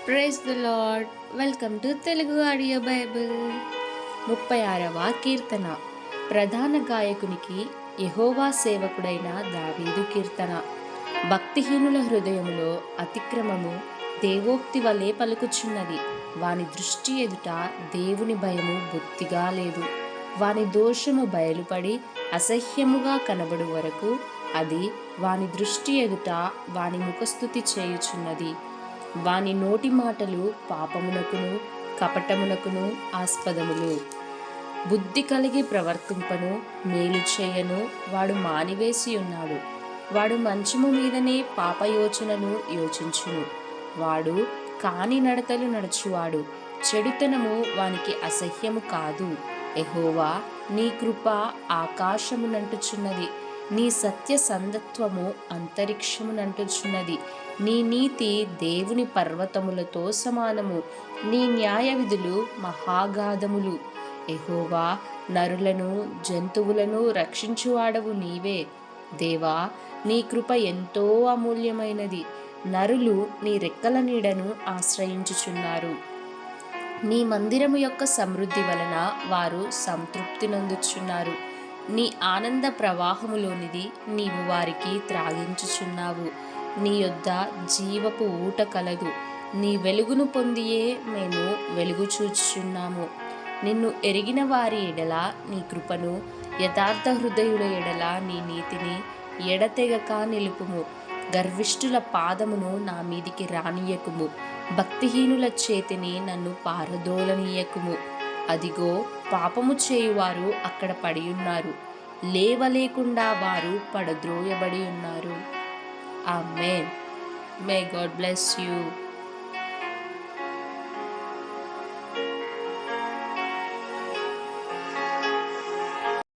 Praise the Lord. Welcome to Telugu audio Bible. 36వ కీర్తన. ప్రధాన గాయకునికి యెహోవా సేవకుడైన దావీదు కీర్తన. భక్తిహీనుల హృదయములో అతిక్రమము దేవోక్తి వలె పలుకుచున్నది. వాని దృష్టి ఎదుట దేవుని భయము బొత్తిగా లేదు. వాని దోషము బయలుపడి అసహ్యముగా కనబడు వరకు అది వాని దృష్టి ఎదుట వాని ముఖస్తుతి చేయుచున్నది. వాని నోటి మాటలు పాపమునకును కపటమునకును ఆస్పదములు. బుద్ధి కలిగి ప్రవర్తింపను మేలు చేయను వాడు మానివేసి ఉన్నాడు. వాడు మంచము మీదనే పాపయోచనను యోచించును. వాడు కాని నడతలు నడుచువాడు. చెడుతనము వానికి అసహ్యము కాదు. యెహోవా, నీ కృప ఆకాశమునంటుచున్నది. నీ సత్య సంధత్వము అంతరిక్షమునంటుచున్నది. నీ నీతి దేవుని పర్వతములతో సమానము. నీ న్యాయ విధులు మహాగాధములు. యెహోవా, నరులను జంతువులను రక్షించువాడవు నీవే. దేవా, నీ కృప ఎంతో అమూల్యమైనది. నరులు నీ రెక్కల నీడను ఆశ్రయించుచున్నారు. నీ మందిరము యొక్క సమృద్ధి వలన వారు సంతృప్తి నొందుచున్నారు. నీ ఆనంద ప్రవాహములోనిది నీవు వారికి త్రాగించుచున్నావు. నీ యొద్ద జీవపు ఊట కలదు. నీ వెలుగును పొందియే మేము వెలుగు చూచుచున్నాము. నిన్ను ఎరిగిన వారి ఎడల నీ కృపను, యథార్థ హృదయుల ఎడల నీ నీతిని ఎడతెగక నిలుపుము. గర్విష్ఠుల పాదమును నా మీదికి రానియకుము. భక్తిహీనుల చేతిని నన్ను పారదోలనీయకుము. అదిగో, పాపము చేయువారు అక్కడ పడియున్నారు. లేవలేకుండా వారు పడద్రోయబడి ఉన్నారు. ఆమేన్. May God bless you.